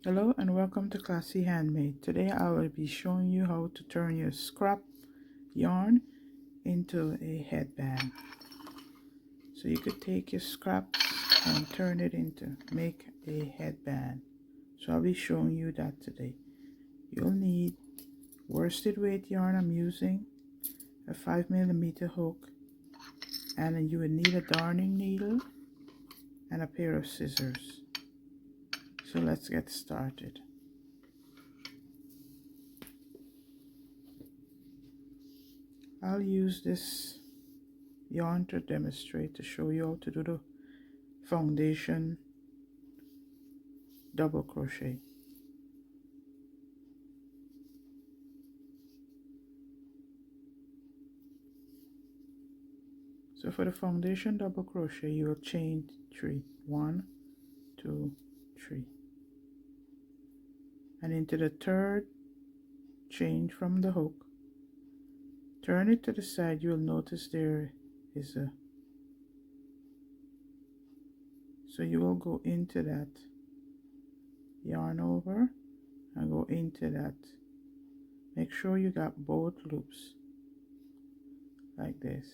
Hello and welcome to Classy Handmade. Today I will be showing you how to turn your scrap yarn into a headband. So you could take your scraps and turn it into make a headband. So I'll be showing you that today. You'll need worsted weight yarn I'm using, a 5mm hook, and you would need a darning needle and a pair of scissors. So let's get started. I'll use this yarn to demonstrate to show you how to do the foundation double crochet. So for the foundation double crochet, you will chain 3, 1, 2, 3, and into the third chain from the hook, turn it to the side. You will notice there is a, so you will go into that, yarn over and go into that. Make sure you got both loops like this.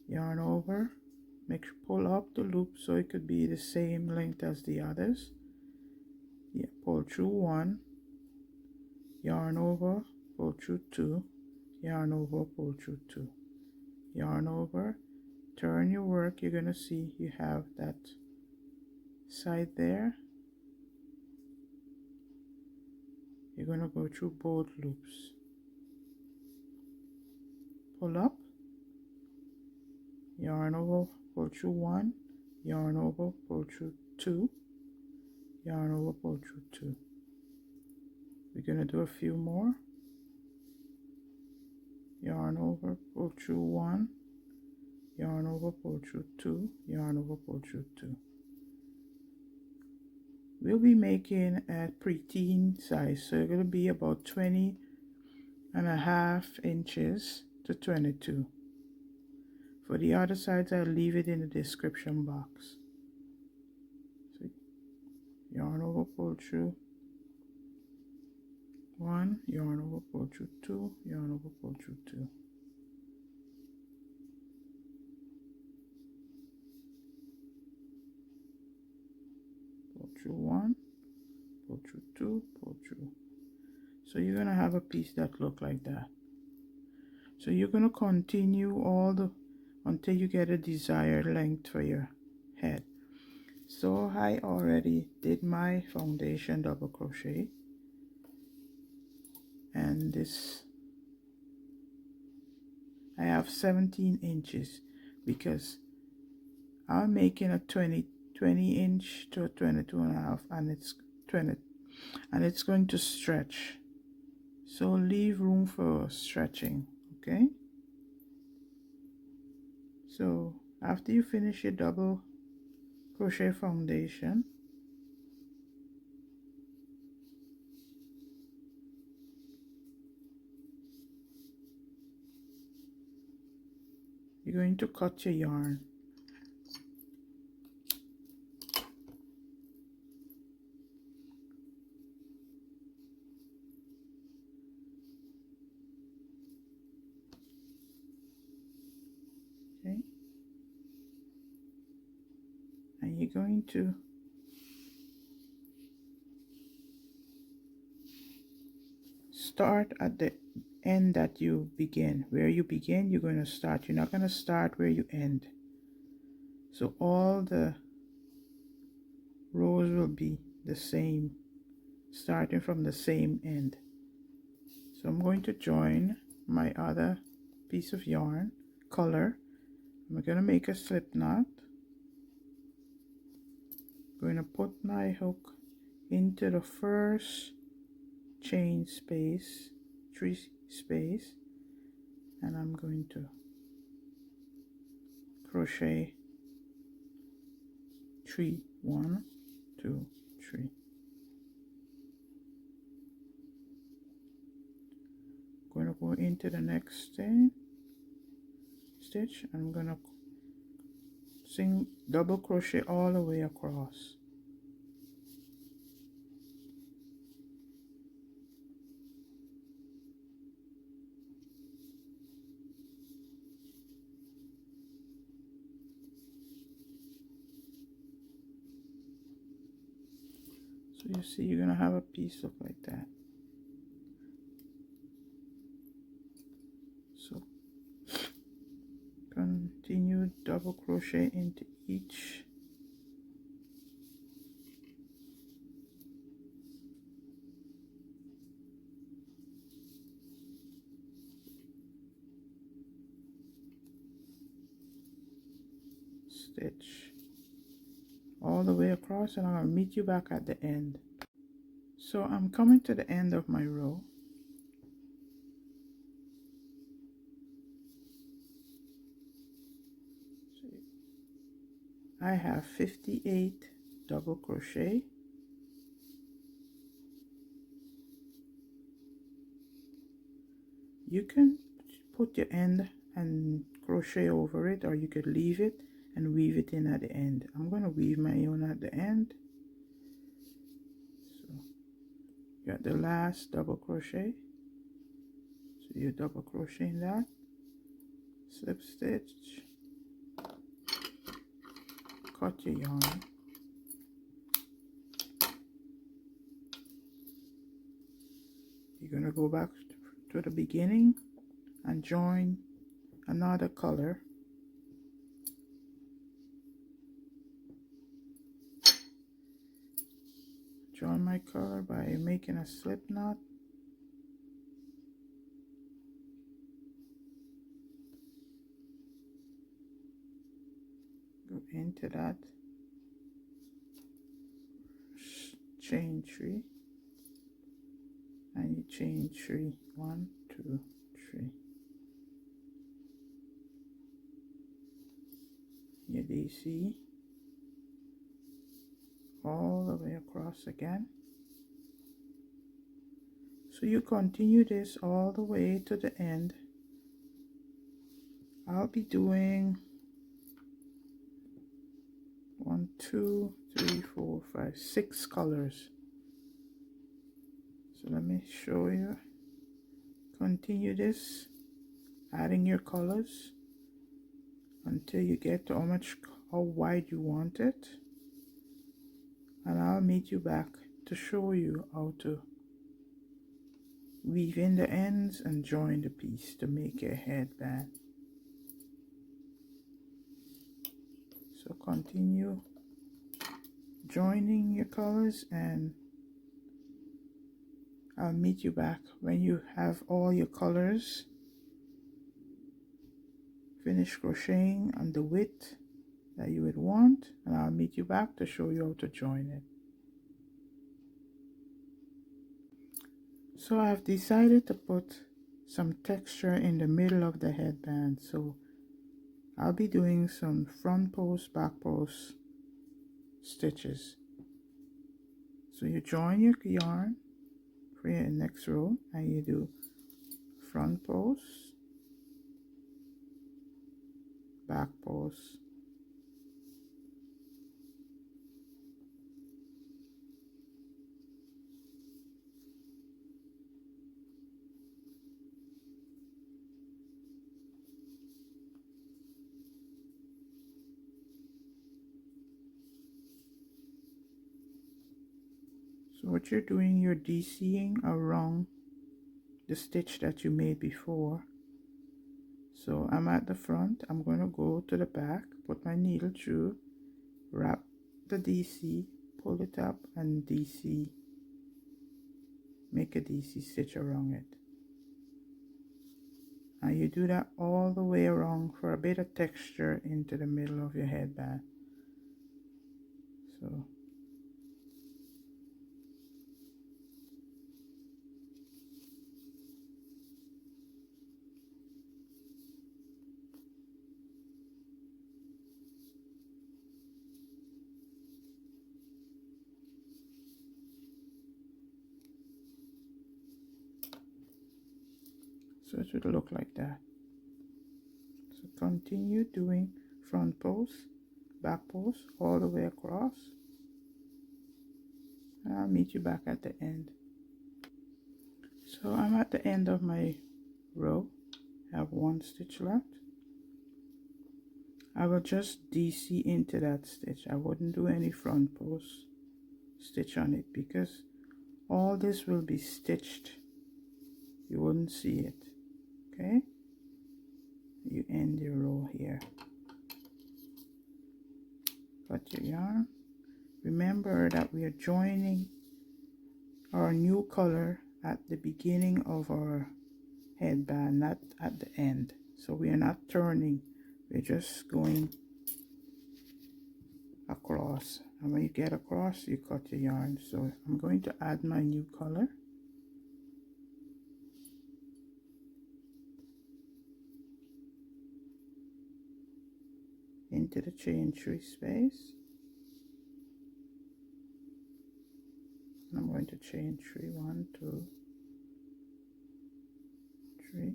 Yarn over, pull up the loop so it could be the same length as the others. Yeah, pull through 1, yarn over, pull through 2, yarn over, pull through 2, yarn over, turn your work. You're gonna see you have that side there. You're gonna go through both loops. Pull up, yarn over, pull through 1, yarn over, pull through 2, yarn over, pull through 2. We're gonna do a few more. Yarn over, pull through 1, yarn over, pull through 2, yarn over, pull through 2. We'll be making a preteen size, so it's going to be about 20.5 inches to 22. For the other sides, I'll leave it in the description box. So yarn over, pull through 1, yarn over, pull through 2, yarn over, pull through 2. Pull through 1, pull through 2, pull through. So you're going to have a piece that look like that. So you're going to continue until you get a desired length for your head. So I already did my foundation double crochet, and this I have 17 inches because I'm making a 20 inch to a 22.5, and it's 20, and it's going to stretch, so leave room for stretching. Okay, so after you finish your double crochet foundation, you're going to cut your yarn. Okay, and you're going to start at the end that you begin. Where you begin, you're going to start. You're not going to start where you end. So all the rows will be the same, starting from the same end. So I'm going to join my other piece of yarn, color. I'm going to make a slip knot. I'm going to put my hook into the first chain space, 3 space, and I'm going to crochet 3, 1, 2, 3. Going to go into the next stitch. I'm going to double crochet all the way across. So you see, you're gonna have a piece look like that. So continue double crochet into each stitch all the way across, and I'm gonna meet you back at the end. So I'm coming to the end of my row. So I have 58 double crochet. You can put your end and crochet over it, or you could leave it and weave it in at the end. I'm going to weave my own at the end. So you got the last double crochet, so you double crochet in that, slip stitch, cut your yarn, you're going to go back to the beginning and join another color. Join my color by making a slip knot. Go into that, chain 3, and you chain 3, 1, 2, 3. Your DC all the way across again. So you continue this all the way to the end. I'll be doing 1, 2, 3, 4, 5, 6 colors. So let me show you. Continue this, adding your colors until you get to how wide you want it, and I'll meet you back to show you how to weave in the ends and join the piece to make a headband. So continue joining your colors, and I'll meet you back when you have all your colors. Finish crocheting on the width that you would want, and I'll meet you back to show you how to join it. So I've decided to put some texture in the middle of the headband, so I'll be doing some front post, back post stitches. So you join your yarn for your next row, and you do front post, back post, so what you're doing, you're DCing around the stitch that you made before. So I'm at the front, I'm going to go to the back, put my needle through, wrap the DC, pull it up, and DC, make a DC stitch around it. And you do that all the way around for a bit of texture into the middle of your headband. So it should look like that. So continue doing front post, back post all the way across, and I'll meet you back at the end. So I'm at the end of my row. I have one stitch left. I will just DC into that stitch. I wouldn't do any front post stitch on it because all this will be stitched. You wouldn't see it. Okay, you end your row here. Cut your yarn. Remember that we are joining our new color at the beginning of our headband, not at the end. So we are not turning, we're just going across, and when you get across you cut your yarn. So I'm going to add my new color. Into the chain 3 space, and I'm going to chain 3, 1, 2, 3.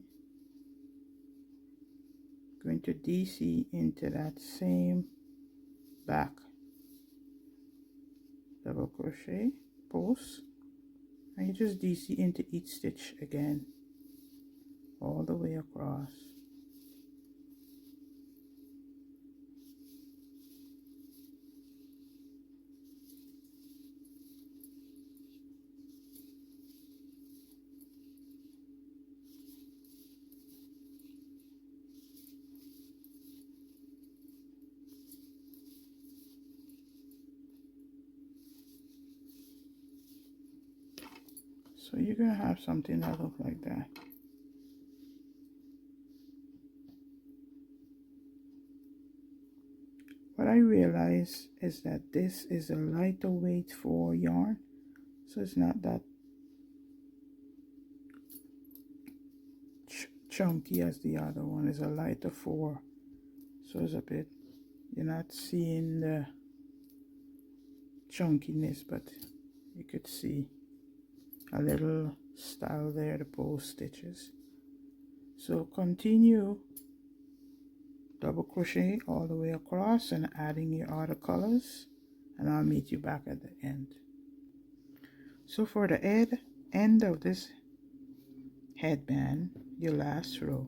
Going to DC into that same back double crochet post, and you just DC into each stitch again all the way across. So you're gonna have something that looks like that. What I realize is that this is a lighter weight for yarn, so it's not that chunky as the other one. Is a lighter 4, so it's a bit, you're not seeing the chunkiness, but you could see a little style there, the post stitches. So continue double crochet all the way across and adding your other colors, and I'll meet you back at the end. So for the end of this headband, your last row,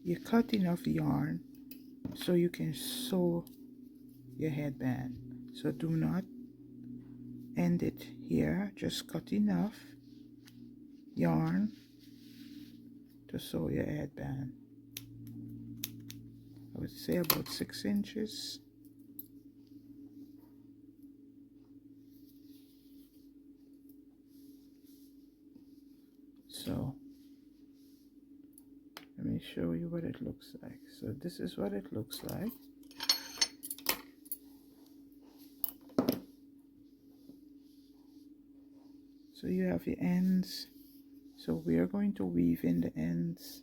you cut enough yarn so you can sew your headband. So do not end it here, just cut enough yarn to sew your headband. I would say about 6 inches. So let me show you what it looks like. So this is what it looks like. So you have your ends. So we are going to weave in the ends.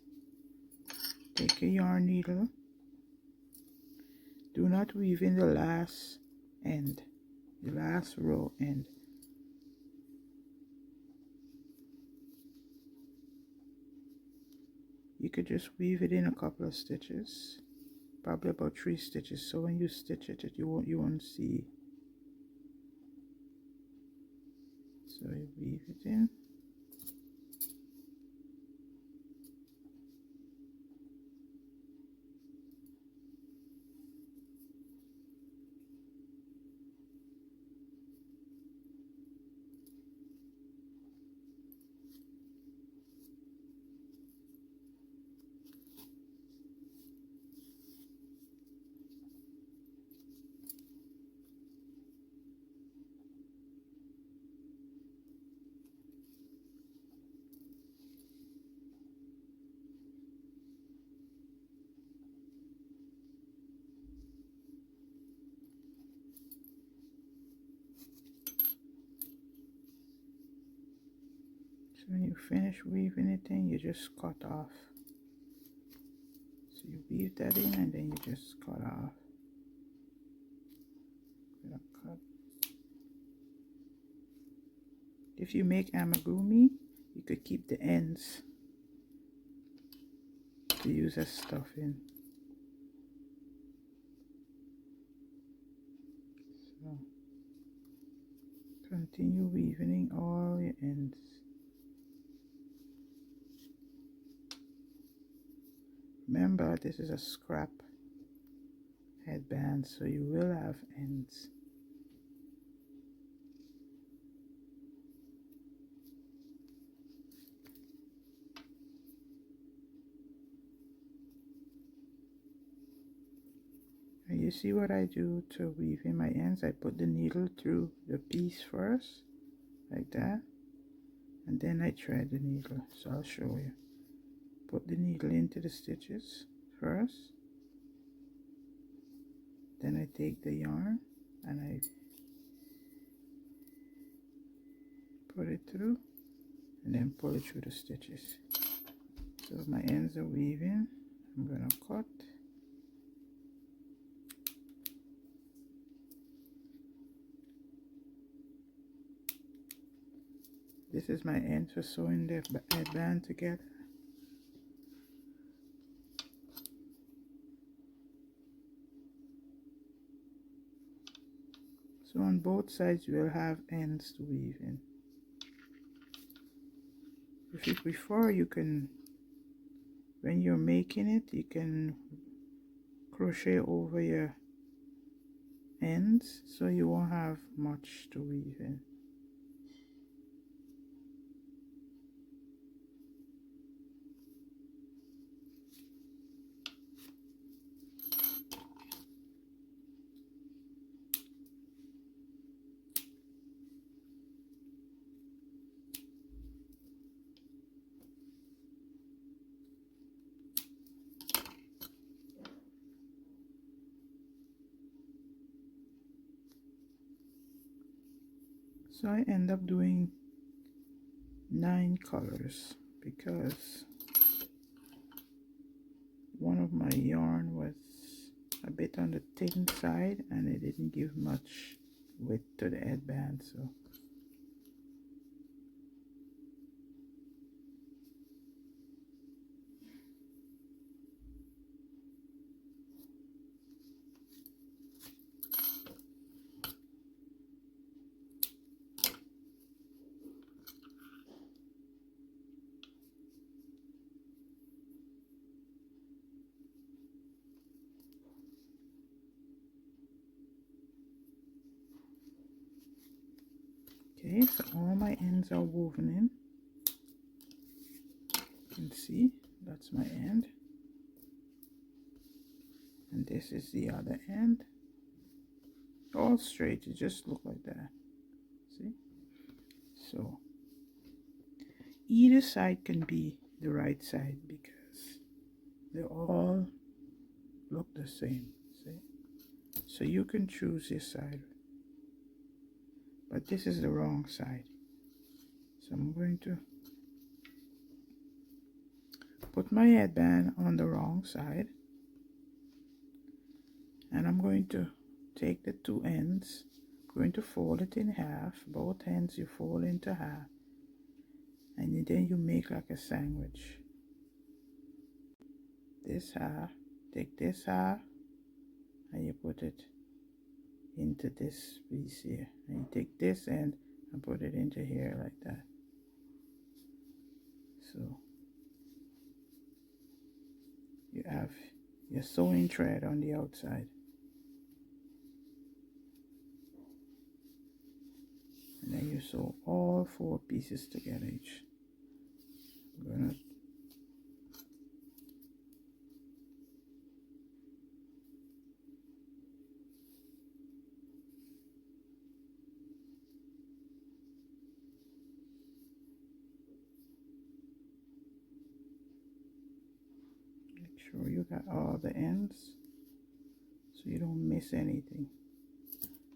Take a yarn needle. Do not weave in the last end, the last row end. You could just weave it in a couple of stitches, probably about 3 stitches. So when you stitch it, you won't see. So you weave it in. So when you finish weaving it in, you just cut off. So you weave that in and then you just cut off. Cut. If you make amigurumi, you could keep the ends to use as stuffing. Continue weaving all your ends. Remember, this is a scrap headband, so you will have ends. And you see what I do to weave in my ends? I put the needle through the piece first, like that, and then I thread the needle. So I'll show you. Put the needle into the stitches first, then I take the yarn and I put it through and then pull it through the stitches. So my ends are weaving. I'm gonna cut. This is my end for sewing the headband together. So on both sides you will have ends to weave in. If you prefer, you can, when you're making it, you can crochet over your ends so you won't have much to weave in. So I end up doing 9 colors because one of my yarn was a bit on the thin side and it didn't give much width to the headband. So okay, so all my ends are woven in. You can see that's my end, and this is the other end. All straight, it just look like that. See? So either side can be the right side because they all look the same. See? So you can choose your side, but this is the wrong side. So I'm going to put my headband on the wrong side, and I'm going to take the two ends, I'm going to fold it in half. Both ends you fold into half, and then you make like a sandwich. This half, take this half, and you put it into this piece here, and you take this end and put it into here like that. So you have your sewing thread on the outside, and then you sew all 4 pieces together each. I'm gonna make sure you got all the ends so you don't miss anything.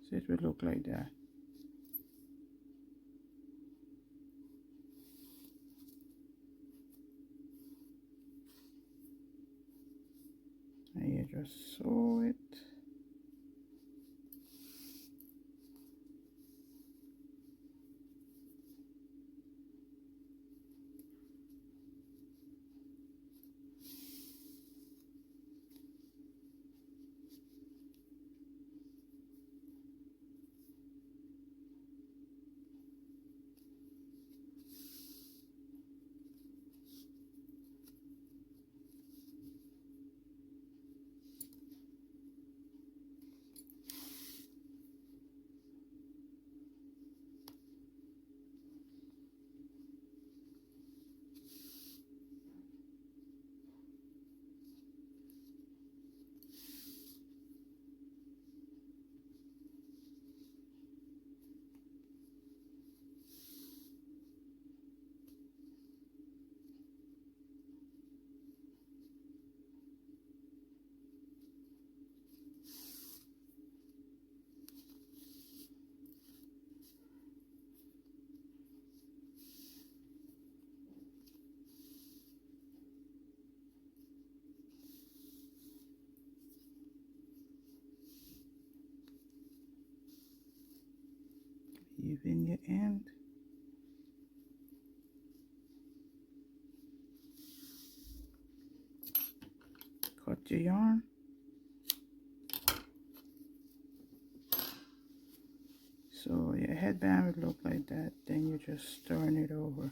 So it will look like that. And you just sew it. weave in your end. Cut your yarn. So your headband would look like that, then you just turn it over.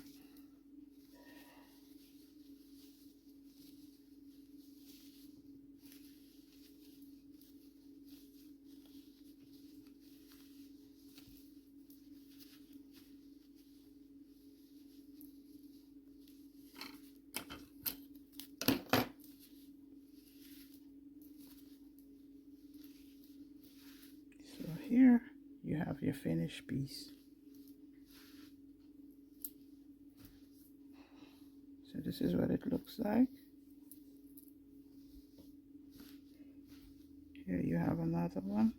So here you have your finished piece. So this is what it looks like. Here you have another one.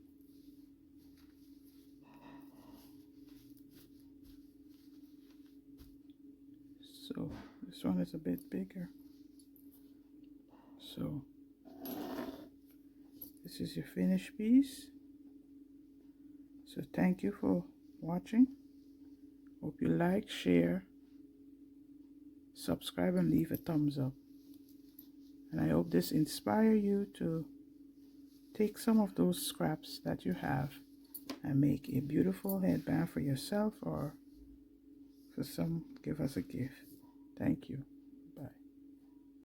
So this one is a bit bigger. So this is your finished piece. So thank you for watching. Hope you like, share, subscribe, and leave a thumbs up. And I hope this inspires you to take some of those scraps that you have and make a beautiful headband for yourself or for some, give us a gift. Thank you.